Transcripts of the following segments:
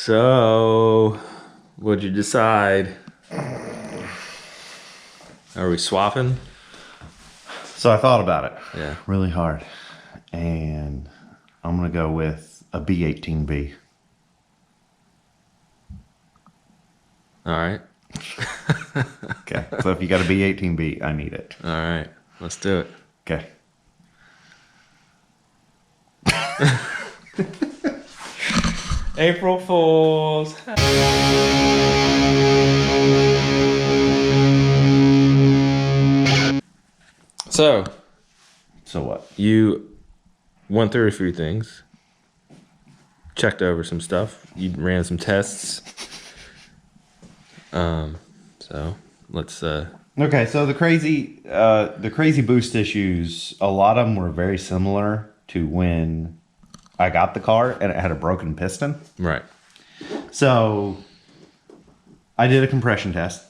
So, what'd you decide? Are we swapping? So I thought about it. Yeah. Really hard. And I'm going to go with a B18B. All right. Okay. So if you got a B18B, I need it. All right. Let's do it. Okay. April Fools. So what? You went through a few things, checked over some stuff, you ran some tests. So let's Okay, so the crazy boost issues, a lot of them were very similar to when I got the car and it had a broken piston. Right. So I did a compression test.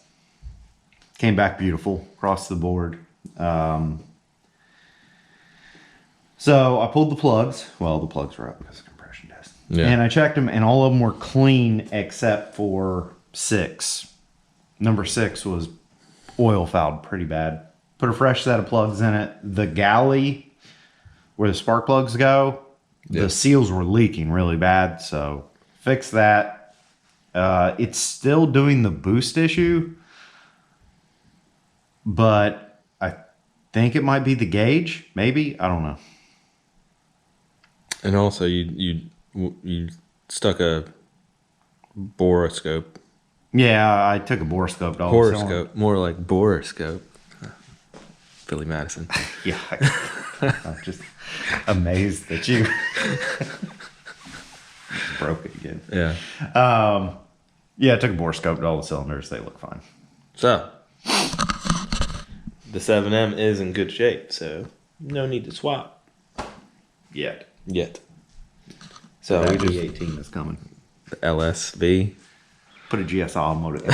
Came back beautiful across the board. So I pulled the plugs. Well, the plugs were up because of the compression test. Yeah. And I checked them, and all of them were clean except for 6. Number 6 was oil fouled pretty bad. Put a fresh set of plugs in it. The galley where the spark plugs go, the seals were leaking really bad. So fix that. It's still doing the boost issue, but I think it might be the gauge. Maybe, I don't know. And also, you stuck a boroscope. Yeah, I took a boroscope. Horoscope, more like boroscope. Billy Madison. Yeah, I'm just amazed that you broke it again. Yeah. Yeah, I took a boroscope to all the cylinders. They look fine. So the 7M is in good shape, so no need to swap yet. So That we just B18 is coming. the LSV. Put a GSI motor in.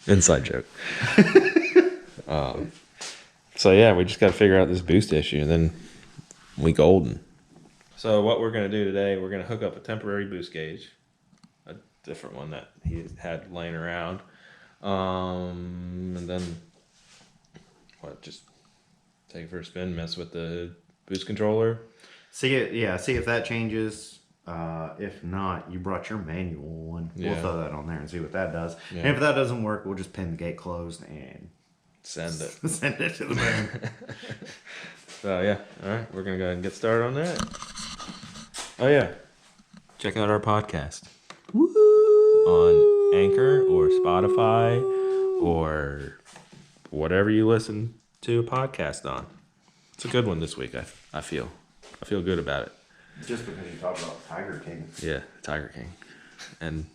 Inside joke. So yeah, we just got to figure out this boost issue, and then we golden. So what we're going to do today, we're going to hook up a temporary boost gauge, a different one that he had laying around, and then just take it for a spin, mess with the boost controller. See if that changes. If not, you brought your manual one. Yeah. We'll throw that on there and see what that does. Yeah. And if that doesn't work, we'll just pin the gate closed and Send it. send it to the moon. So yeah, all right, we're gonna go ahead and get started on that. Oh yeah, check out our podcast on Anchor or Spotify or whatever you listen to a podcast on. It's a good one this week. I feel good about it. Just because you talked about Tiger King. Yeah, Tiger King and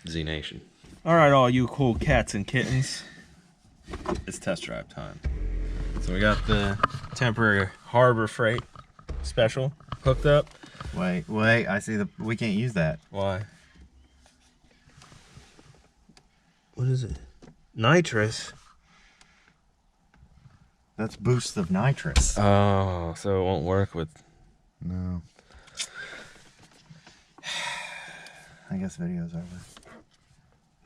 Z Nation. All right, all you cool cats and kittens, it's test drive time. So we got the temporary Harbor Freight special hooked up. Wait, I see we can't use that. Why? What is it? Nitrous. That's boost of nitrous. Oh, so it won't work with. No. I guess video's over.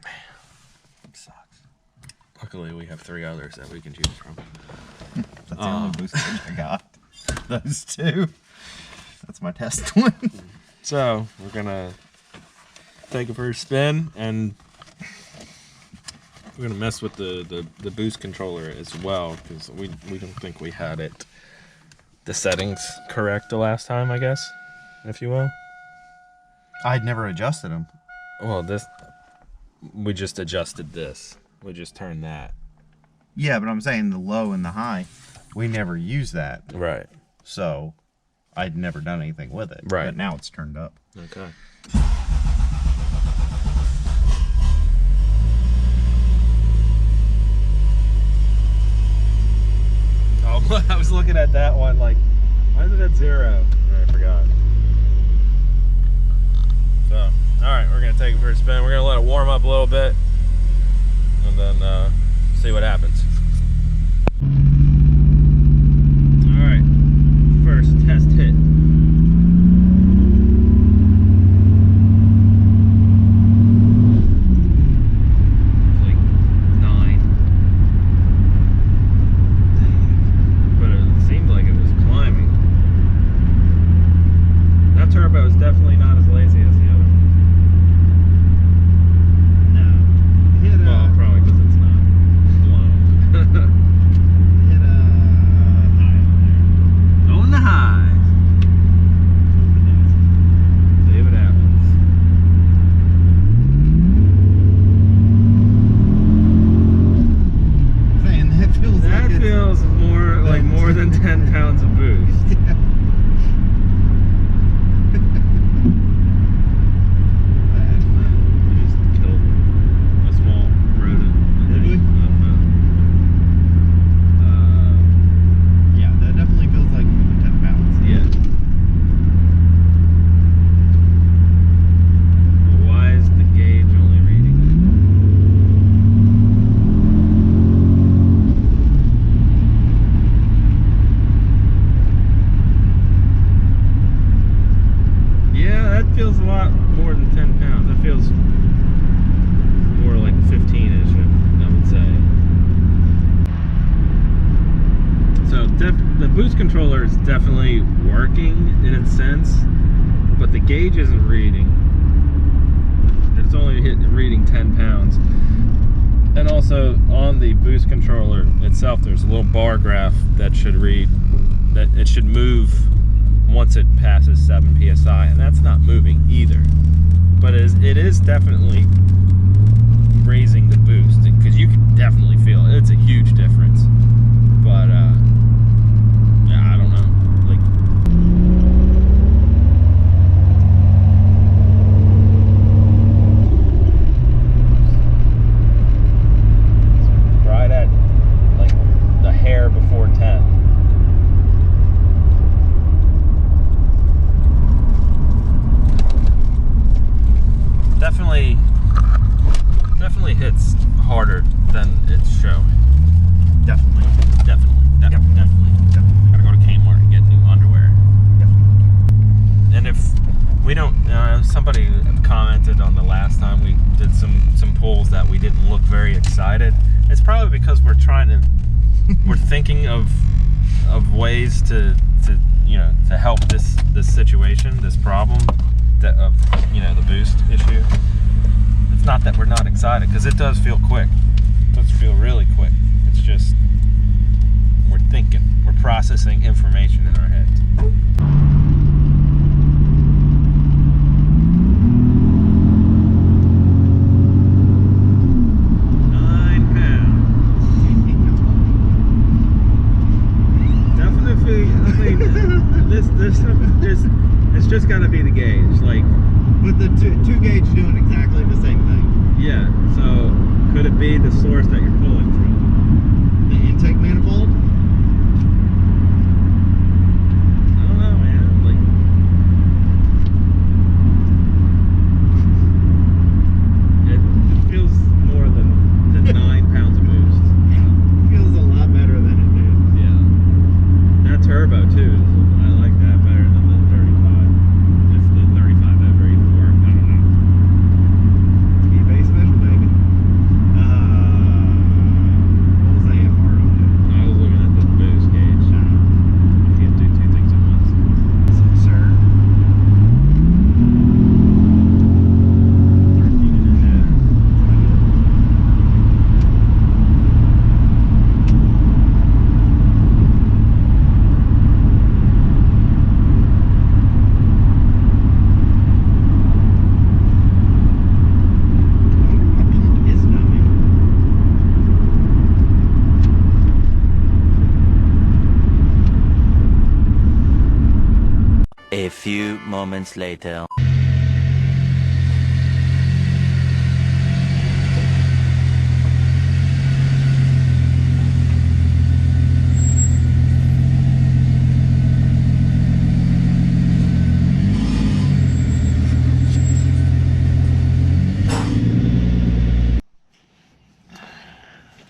Man, it sucks. Luckily, we have 3 others that we can choose from. That's the only boost I got. Those 2. That's my test one. So we're gonna take it for a spin, and we're gonna mess with the boost controller as well, because we don't think we had the settings correct the last time, I guess, if you will. I'd never adjusted them. Well, we just adjusted this. We just turned that. Yeah, but I'm saying the low and the high, we never used that. Right. So I'd never done anything with it. Right. But now it's turned up. Okay. Oh, I was looking at that one like, why is it at 0? I forgot. So, all right, we're gonna take it for a spin. We're gonna let it warm up a little bit, and then see what happens. All right, first test hit. controller is definitely working in its sense, but the gauge isn't reading. It's only reading 10 pounds. And also on the boost controller itself, there's a little bar graph that should read that it should move once it passes 7 psi, and that's not moving either. But it is definitely raising the boost, because you can definitely feel it. It's a huge difference. But yeah, I don't know. Like, right at like the hair before 10. Definitely hits harder than it's showing. Definitely. Gotta go to Kmart and get new underwear. And if we don't, somebody commented on the last time we did some pulls that we didn't look very excited. It's probably because we're thinking of ways to help this situation, this problem of the boost issue. It's not that we're not excited, because it does feel quick. It does feel really quick. It's just we're thinking, we're processing information in our heads. It's just got to be the gauge, like. But the two gauge doing exactly the same thing. Yeah. So could it be the source that you're pulling from? The intake manifold? I don't know, man. Like. It feels more than 9 pounds of boost. It feels a lot better than it did. Yeah. That turbo too. I like that better than the 35. If the 35 ever even worked, I don't know. eBay special, baby. What was I AFR on it? I was looking at the boost gauge. You can't do two things at once. Sir. 13.5. Is numbing. A few moments later.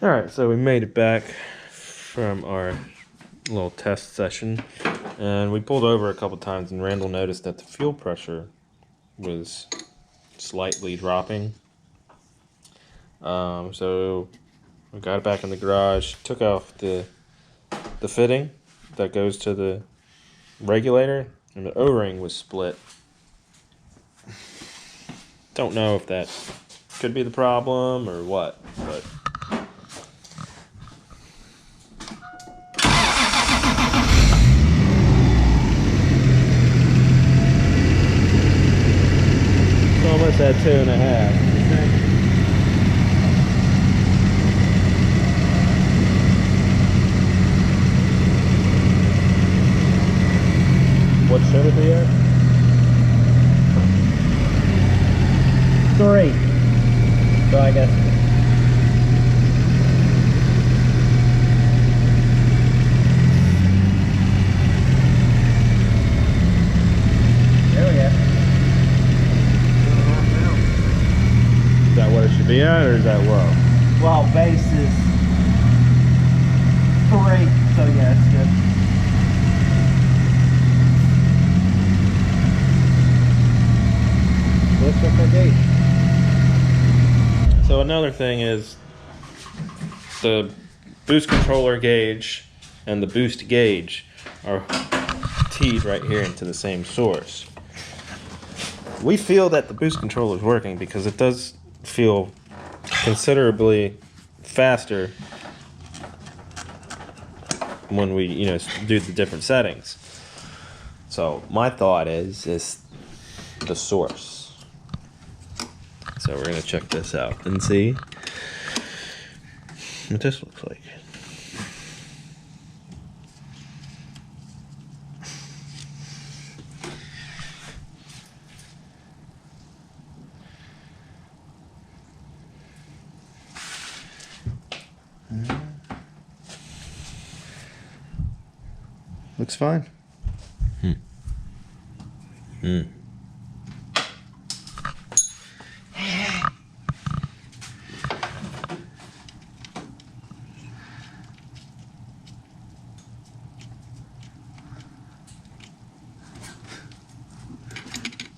All right, so we made it back from our little test session, and we pulled over a couple times, and Randall noticed that the fuel pressure was slightly dropping. So we got it back in the garage, took off the fitting that goes to the regulator, and the O-ring was split. Don't know if that could be the problem or what, but it's almost at 2.5. What should it be at? 3. So I guess. There we go. Is that what it should be at, or is that low? Well, base is 3, so yeah, it's good. Let's check our gauge. So another thing is the boost controller gauge and the boost gauge are teed right here into the same source. We feel that the boost controller is working because it does feel considerably faster when we, do the different settings. So my thought is the source. So we're gonna check this out and see what this looks like. Looks fine.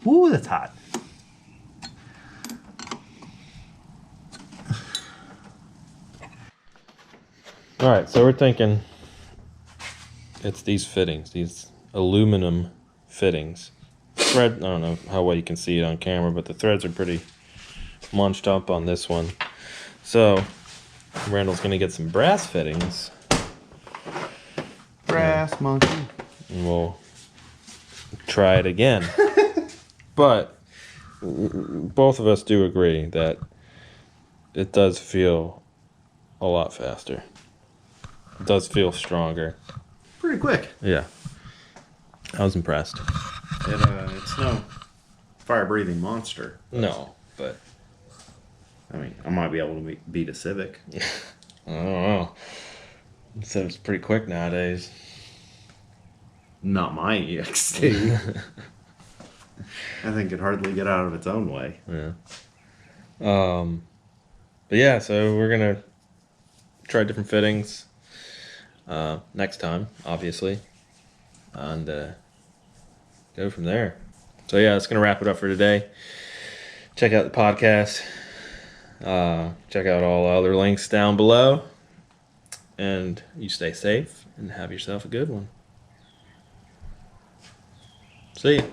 Ooh, that's hot. All right, so we're thinking it's these fittings, these aluminum fittings. Thread, I don't know how well you can see it on camera, but the threads are pretty munched up on this one. So Randall's gonna get some brass fittings. Brass monkey. And we'll try it again. But both of us do agree that it does feel a lot faster. It does feel stronger. Pretty quick. Yeah. I was impressed. It's no fire-breathing monster. No, but I mean, I might be able to beat a Civic. I don't know. So it's pretty quick nowadays. Not my EXT. I think it'd hardly get out of its own way. Yeah. But yeah, so we're gonna try different fittings next time, obviously, and go from there. So yeah, that's gonna wrap it up for today. Check out the podcast. Check out all the other links down below, and you stay safe and have yourself a good one. See ya.